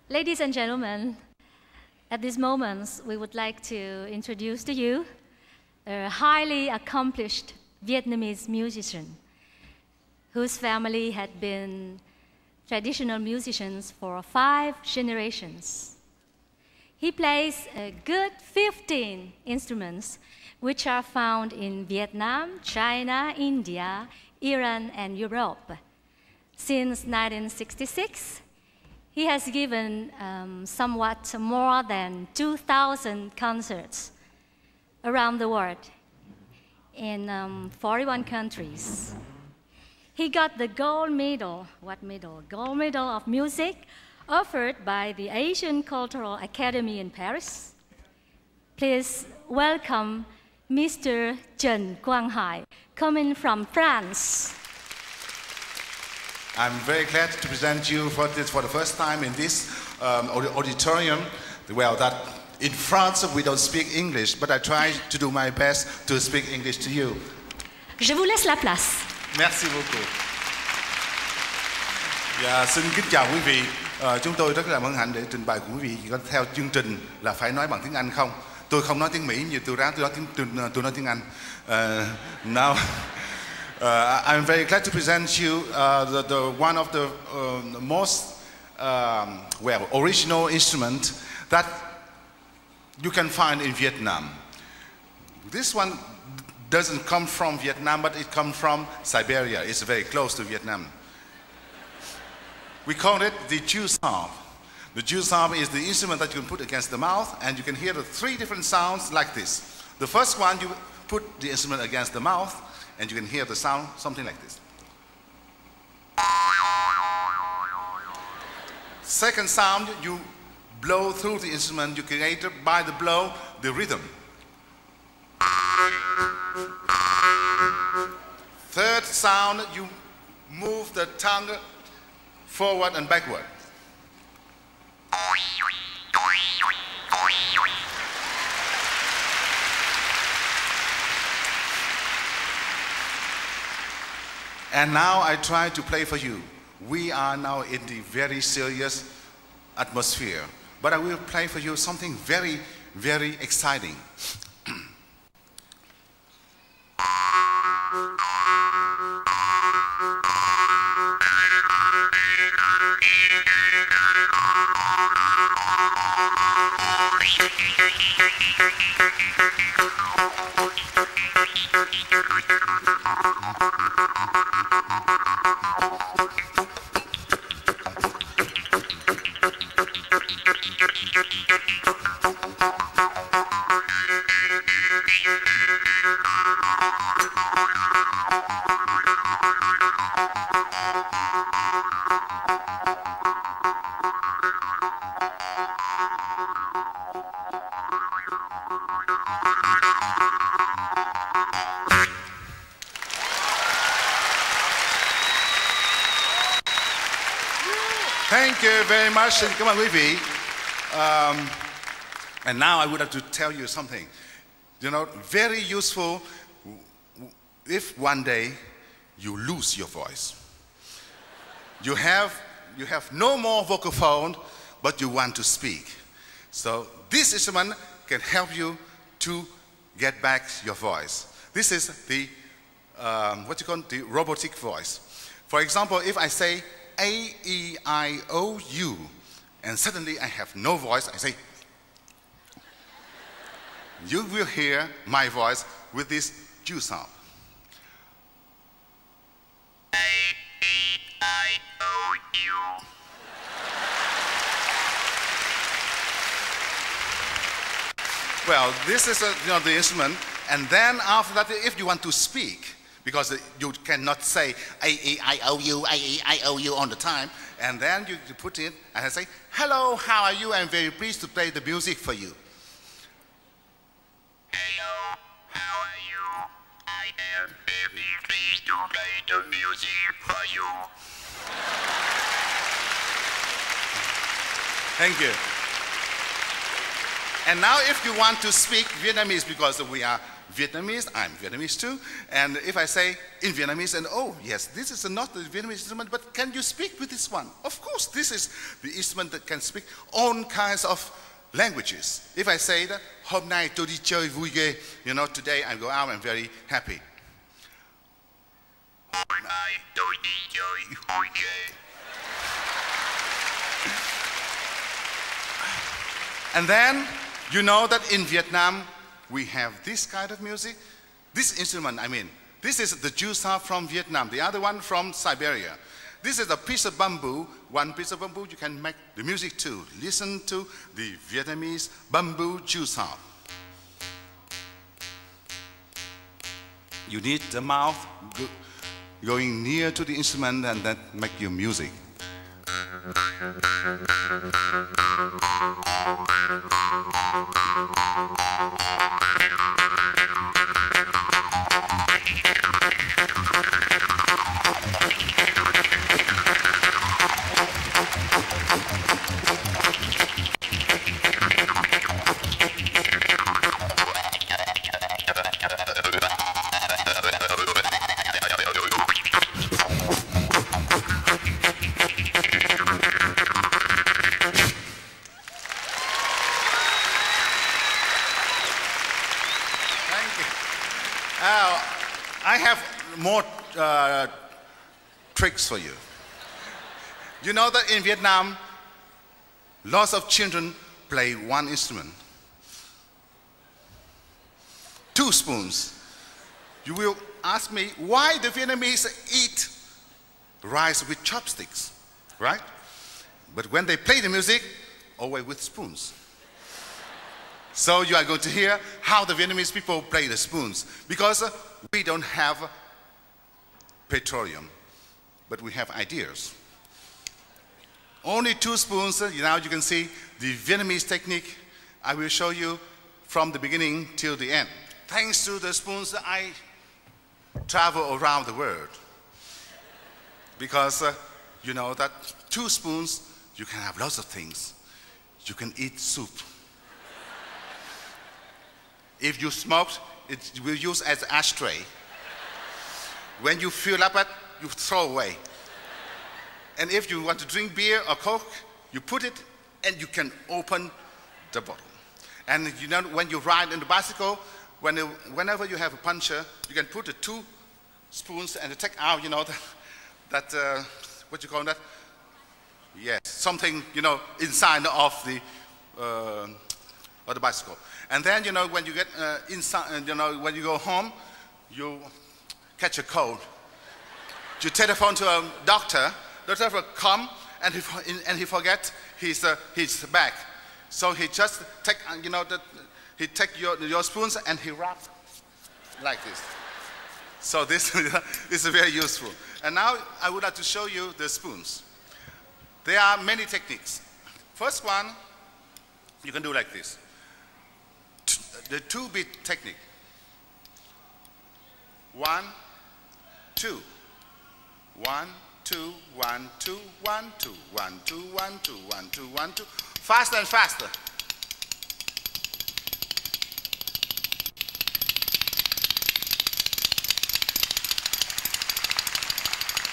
Ladies and gentlemen, at this moment, we would like to introduce to you a highly accomplished Vietnamese musician whose family had been traditional musicians for 5 generations. He plays a good 15 instruments which are found in Vietnam, China, India, Iran, and Europe. Since 1966, he has given somewhat more than 2,000 concerts around the world in 41 countries. He got the gold medal, what medal? Gold medal of music offered by the Asian Cultural Academy in Paris. Please welcome Mr. Trần Quang Hải, coming from France. I'm very glad to present you for the first time in this auditorium. Well, that in France we don't speak English, but I try to do my best to speak English to you. Je vous laisse la place. Merci beaucoup. Dạ, xin kính chào quý vị. Chúng tôi rất là hân hạnh để trình bày của quý vị. Chỉ có theo chương trình là phải nói bằng tiếng Anh không? Tôi không nói tiếng Mỹ như tôi ráng, tôi nói tiếng Anh. Now, I'm very glad to present you one of the most original instrument that you can find in Vietnam. This one doesn't come from Vietnam, but it comes from Siberia. It's very close to Vietnam. We call it the juice harp. The juice harp is the instrument that you can put against the mouth, and you can hear the 3 different sounds like this. The first one, you put the instrument against the mouth, and you can hear the sound something like this. Second sound, you blow through the instrument, you create by the blow the rhythm. Third sound, you move the tongue forward and backward. And now I try to play for you. We are now in the very serious atmosphere, but I will play for you something very, very exciting. Thank you very much, and cảm ơn quý vị. And now I would like to tell you something. You know, very useful if one day you lose your voice. You have no more vocal phone, but you want to speak. So this instrument can help you to get back your voice. This is the the robotic voice. For example, if I say A-E-I-O-U, and suddenly I have no voice, I say, you will hear my voice with this juice harp. A-E-I-O-U. Well, this is the instrument, and then after that, if you want to speak, because you cannot say A-E-I-O-U, A-E-I-O-U all the time. And then you put it and I say, hello, how are you? I'm very pleased to play the music for you. Hello, how are you? I am very pleased to play the music for you. Thank you. And now if you want to speak Vietnamese, because we are Vietnamese, I'm Vietnamese too. And if I say in Vietnamese, and oh yes, this is not the Vietnamese instrument, but can you speak with this one? Of course, this is the instrument that can speak all kinds of languages. If I say that, hôm nay tôi đi chơi vui ghê, you know, today I go out, I'm very happy. Hôm nay tôi đi chơi vui ghê. And then, you know that in Vietnam, we have this kind of music. This instrument, I mean, this is the ju sa from Vietnam, the other one from Siberia. This is a piece of bamboo. One piece of bamboo, you can make the music too. Listen to the Vietnamese bamboo ju sa. You need the mouth going near to the instrument and that make your music. I have more tricks for you. You know that in Vietnam, lots of children play one instrument. 2 spoons. You will ask me why the Vietnamese eat rice with chopsticks, right? But when they play the music, always with spoons. So you are going to hear how the Vietnamese people play the spoons. Because we don't have petroleum, but we have ideas. Only 2 spoons, now you can see the Vietnamese technique. I will show you from the beginning till the end. Thanks to the spoons, I travel around the world. Because you know that 2 spoons, you can have lots of things. You can eat soup. If you smoked, it will use as an ashtray. When you fill up it, you throw away. And if you want to drink beer or Coke, you put it and you can open the bottle. And you know, when you ride in the bicycle, whenever you have a puncture, you can put the 2 spoons and take out, you know, that what you call that? Yes, something, you know, inside of the bicycle. And then, you know, when you get inside, you know, when you go home, you catch a cold. You telephone to a doctor. The doctor will come and he forget his bag. So he just take, you know, he take your spoons and he wraps like this. So this is very useful. And now I would like to show you the spoons. There are many techniques. First one, you can do like this. The 2-beat technique. 1, 2. 1, 2, 1, 2, 1, 2, 1, 2, 1, 2, 1, 2, 1, 2. Faster and faster.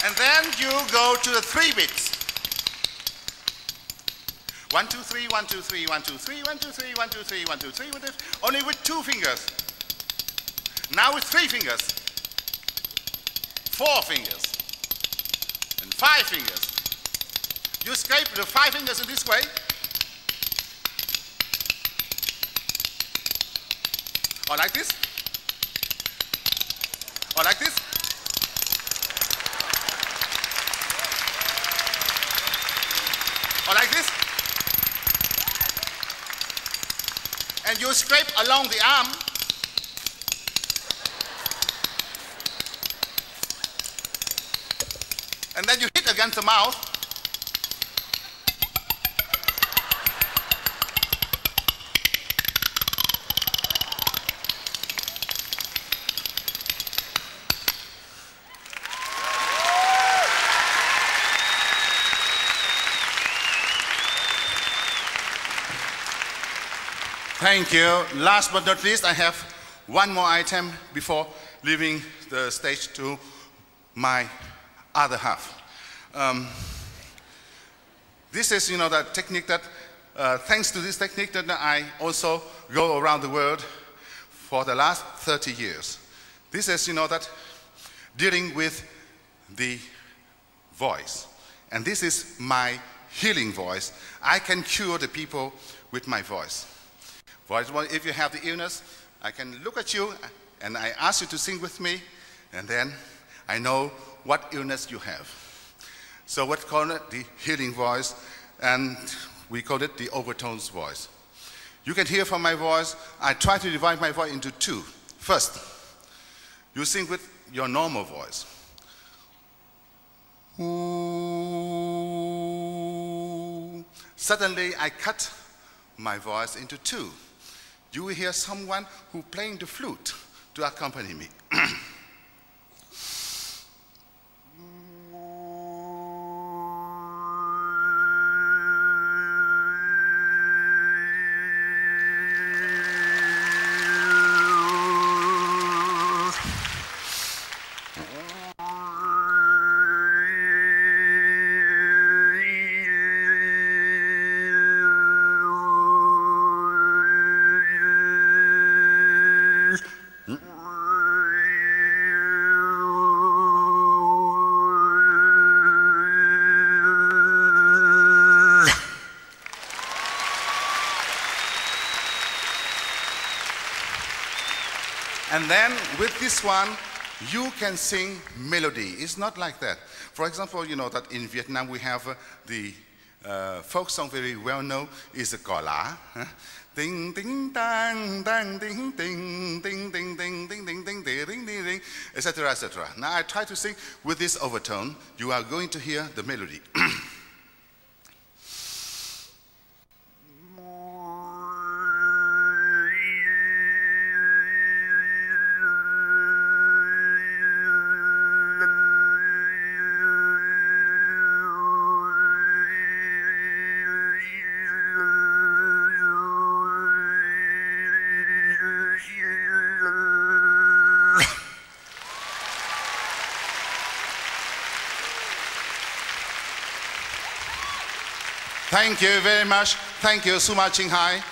And then you go to the 3 beats. 1, 2, 3, 1, 2, 3, 1, 2, 3, 1, 2, 3, 1, 2, 3, 1, 2, 3, 1, 2, 3. Only with 2 fingers. Now with 3 fingers. 4 fingers. And 5 fingers. You scrape the 5 fingers in this way. Or like this. Or like this. Or like this. And you scrape along the arm. And then you hit against the mouth. Thank you. Last but not least, I have one more item before leaving the stage to my other half. This is, the technique that, thanks to this technique that I also go around the world for the last 30 years. This is, that dealing with the voice. And this is my healing voice. I can cure the people with my voice. For example, if you have the illness, I can look at you and I ask you to sing with me, and then I know what illness you have. So we call it the healing voice, and we call it the overtones voice. You can hear from my voice, I try to divide my voice into two. First, you sing with your normal voice. Ooh. Suddenly, I cut my voice into two. You will hear someone who playing the flute to accompany me. And then with this one, you can sing melody. It's not like that. For example, you know that in Vietnam we have the folk song very well known is the cò lá. Ding ding dang dang ding ding ding ding ding ding ding ding ding ding ding, etc. etc. Now I try to sing with this overtone. You are going to hear the melody. Thank you very much. Thank you, Suma Ching Hai.